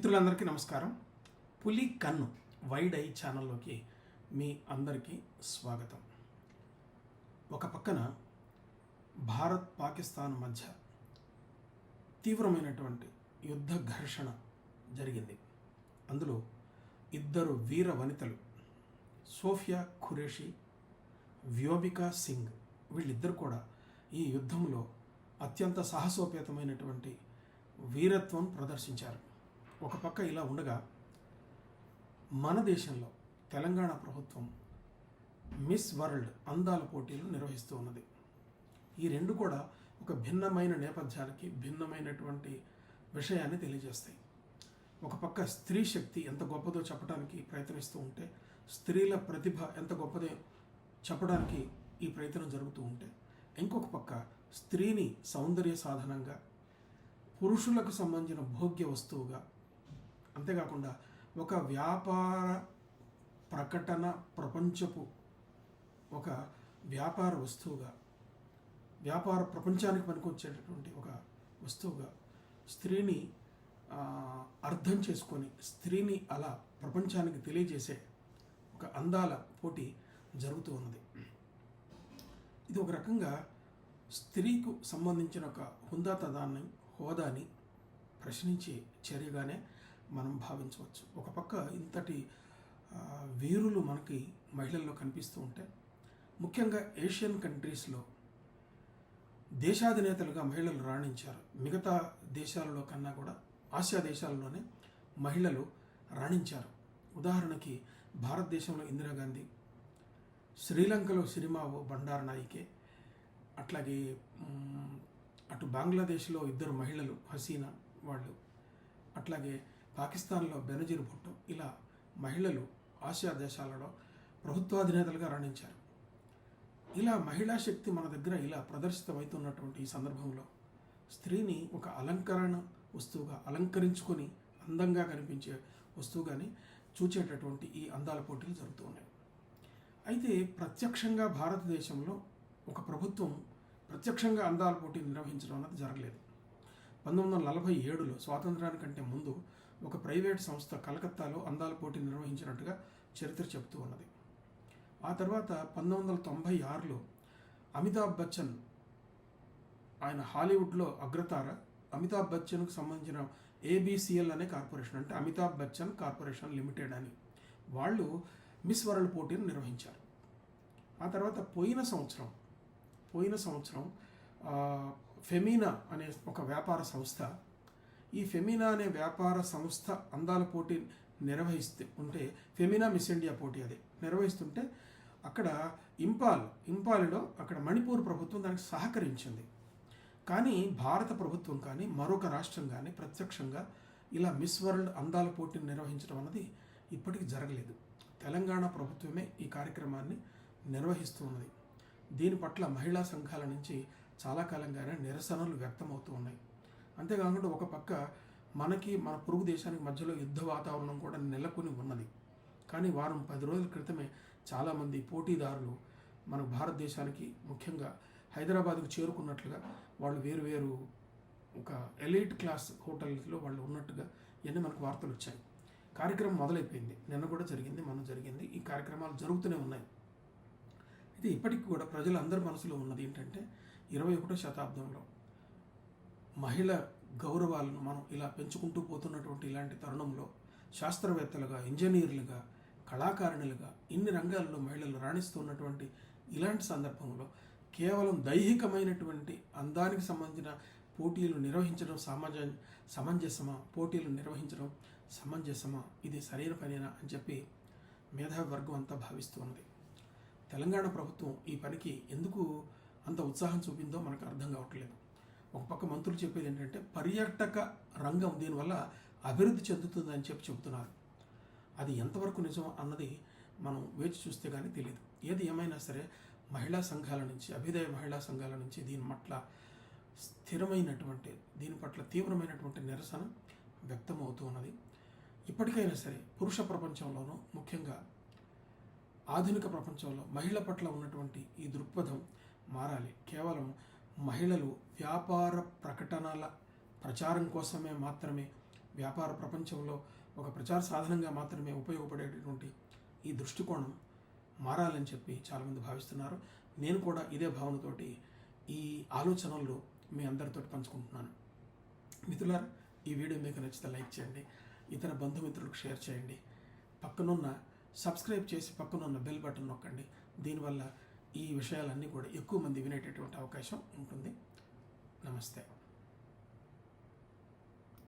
మిత్రులందరికీ నమస్కారం. పులి కన్ను వైడ్ ఐ ఛానల్లోకి మీ అందరికీ స్వాగతం. ఒక పక్కన భారత్ పాకిస్తాన్ మధ్య తీవ్రమైనటువంటి యుద్ధ ఘర్షణ జరిగింది. అందులో ఇద్దరు వీర వనితలు సోఫియా ఖురేషి, వ్యోమికా సింగ్, వీళ్ళిద్దరు కూడా ఈ యుద్ధంలో అత్యంత సాహసోపేతమైనటువంటి వీరత్వం ప్రదర్శించారు. ఒక పక్క ఇలా ఉండగా మన దేశంలో తెలంగాణ ప్రభుత్వం మిస్ వరల్డ్ అందాల పోటీలు నిర్వహిస్తూ ఉన్నది. ఈ రెండు కూడా ఒక భిన్నమైన నేపథ్యానికి భిన్నమైనటువంటి విషయాన్ని తెలియజేస్తాయి. ఒక పక్క స్త్రీ శక్తి ఎంత గొప్పదో చెప్పడానికి ప్రయత్నిస్తూ ఉంటే, స్త్రీల ప్రతిభ ఎంత గొప్పదో చెప్పడానికి ఈ ప్రయత్నం జరుగుతూ ఉంటే, ఇంకొక పక్క స్త్రీని సౌందర్య సాధనంగా, పురుషులకు సంబంధించిన భోగ్య వస్తువుగా, అంతేకాకుండా ఒక వ్యాపార ప్రకటన ప్రపంచపు ఒక వ్యాపార వస్తువుగా, వ్యాపార ప్రపంచానికి పనికొచ్చేటటువంటి ఒక వస్తువుగా స్త్రీని అర్థం చేసుకొని స్త్రీని అలా ప్రపంచానికి తెలియజేసే ఒక అందాల పోటీ జరుగుతూ ఉన్నది. ఇది ఒక రకంగా స్త్రీకు సంబంధించిన ఒక హుందాతనాన్ని, హోదాని ప్రశ్నించే చర్యగానే మనం భావించవచ్చు. ఒక పక్క ఇంతటి వీరులు మనకి మహిళల్లో కనిపిస్తూ ఉంటే, ముఖ్యంగా ఏషియన్ కంట్రీస్లో దేశాధినేతలుగా మహిళలు రాణించారు. మిగతా దేశాలలో కన్నా కూడా ఆసియా దేశాలలోనే మహిళలు రాణించారు. ఉదాహరణకి భారతదేశంలో ఇందిరాగాంధీ, శ్రీలంకలో సిరిమావో బండారనాయికే, అట్లాగే అటు బంగ్లాదేశ్లో ఇద్దరు మహిళలు హసీనా వాళ్ళు, అట్లాగే పాకిస్తాన్లో బెనజీర్ భుట్టో, ఇలా మహిళలు ఆసియా దేశాలలో ప్రభుత్వాధినేతలుగా రాణించారు. ఇలా మహిళా శక్తి మన దగ్గర ఇలా ప్రదర్శితమవుతున్నటువంటి ఈ సందర్భంలో స్త్రీని ఒక అలంకరణ వస్తువుగా, అలంకరించుకొని అందంగా కనిపించే వస్తువుగాని చూచేటటువంటి ఈ అందాల పోటీలు జరుగుతూ ఉన్నాయి. అయితే ప్రత్యక్షంగా భారతదేశంలో ఒక ప్రభుత్వం ప్రత్యక్షంగా అందాల పోటీ నిర్వహించడం అన్నది జరగలేదు. 1947లో స్వాతంత్రానికంటే ముందు ఒక ప్రైవేట్ సంస్థ కలకత్తాలో అందాల పోటీ నిర్వహించినట్టుగా చరిత్ర చెబుతూ ఉన్నది. ఆ తర్వాత 1996లో అమితాబ్ బచ్చన్, ఆయన హాలీవుడ్లో అగ్రతార, అమితాబ్ బచ్చన్కు సంబంధించిన ABCL అనే కార్పొరేషన్, అంటే అమితాబ్ బచ్చన్ కార్పొరేషన్ లిమిటెడ్ అని, వాళ్ళు మిస్ వరల్డ్ పోటీని నిర్వహించారు. ఆ తర్వాత పోయిన సంవత్సరం ఫెమినా అనే ఒక వ్యాపార సంస్థ, ఈ ఫెమినా అనే వ్యాపార సంస్థ అందాల పోటీ నిర్వహిస్తూ ఉంటే, ఫెమినా మిస్ ఇండియా పోటీ అది నిర్వహిస్తుంటే, అక్కడ ఇంపాల్లో అక్కడ మణిపూర్ ప్రభుత్వం దానికి సహకరించింది. కానీ భారత ప్రభుత్వం కానీ మరొక రాష్ట్రం కానీ ప్రత్యక్షంగా ఇలా మిస్ వరల్డ్ అందాల పోటీని నిర్వహించడం అన్నది ఇప్పటికీ జరగలేదు. తెలంగాణ ప్రభుత్వమే ఈ కార్యక్రమాన్ని నిర్వహిస్తూ ఉన్నది. దీని పట్ల మహిళా సంఘాల నుంచి చాలా కాలంగానే నిరసనలు వ్యక్తమవుతూ ఉన్నాయి. అంతేకాకుండా ఒక పక్క మన పొరుగు దేశానికి మధ్యలో యుద్ధ వాతావరణం కూడా నెలకొని ఉన్నది. కానీ వారం 10 రోజుల క్రితమే చాలామంది పోటీదారులు మన భారతదేశానికి, ముఖ్యంగా హైదరాబాద్కు చేరుకున్నట్లుగా, వాళ్ళు వేరు ఒక ఎలీట్ క్లాస్ హోటల్స్లో వాళ్ళు ఉన్నట్టుగా ఇవన్నీ మనకు వార్తలు వచ్చాయి. కార్యక్రమం మొదలైపోయింది. నిన్న కూడా జరిగింది, మొన్న జరిగింది. ఈ కార్యక్రమాలు జరుగుతూనే ఉన్నాయి. అయితే ఇప్పటికి కూడా ప్రజలందరి మనసులో ఉన్నది ఏంటంటే, 21వ శతాబ్దంలో మహిళ గౌరవాలను మనం ఇలా పెంచుకుంటూ పోతున్నటువంటి ఇలాంటి తరుణంలో శాస్త్రవేత్తలుగా, ఇంజనీర్లుగా, కళాకారిణులుగా ఇన్ని రంగాల్లో మహిళలు రాణిస్తున్నటువంటి ఇలాంటి సందర్భంలో కేవలం దైహికమైనటువంటి అందానికి సంబంధించిన పోటీలు నిర్వహించడం సమంజసమా, పోటీలు నిర్వహించడం సమంజసమా, ఇది సరైన పనేనా అని చెప్పి మేధావి వర్గం అంతా భావిస్తూ ఉన్నది. తెలంగాణ ప్రభుత్వం ఈ పనికి ఎందుకు అంత ఉత్సాహం చూపిందో మనకు అర్థం కావట్లేదు. ఒక పక్క మంత్రులు చెప్పేది ఏంటంటే, పర్యాటక రంగం దీనివల్ల అభివృద్ధి చెందుతుందని చెప్తున్నారు. అది ఎంతవరకు నిజం అన్నది మనం వేచి చూస్తే కానీ తెలియదు. ఏది ఏమైనా సరే మహిళా సంఘాల నుంచి, అభ్యుదయ మహిళా సంఘాల నుంచి దీని పట్ల తీవ్రమైనటువంటి నిరసన వ్యక్తమవుతూ ఉన్నది. ఇప్పటికైనా సరే పురుష ప్రపంచంలోనూ, ముఖ్యంగా ఆధునిక ప్రపంచంలో మహిళ పట్ల ఉన్నటువంటి ఈ దృక్పథం మారాలి. కేవలం మహిళలు వ్యాపార ప్రకటనల ప్రచారం కోసమే మాత్రమే వ్యాపార ప్రపంచంలో ఒక ప్రచార సాధనంగా మాత్రమే ఉపయోగపడేటటువంటి ఈ దృష్టికోణం మారాలని చెప్పి చాలామంది భావిస్తున్నారు. నేను కూడా ఇదే భావనతోటి ఈ ఆలోచనలు మీ అందరితో పంచుకుంటున్నాను. మిత్రులారా, ఈ వీడియో మీకు నచ్చితే లైక్ చేయండి, ఇతర బంధుమిత్రులకు షేర్ చేయండి, పక్కనున్న సబ్స్క్రైబ్ చేసి పక్కనున్న బెల్ బటన్ నొక్కండి. దీనివల్ల ఈ విషయాలన్నీ కూడా ఎక్కువ మంది వినేటటువంటి అవకాశం ఉంటుంది. నమస్తే.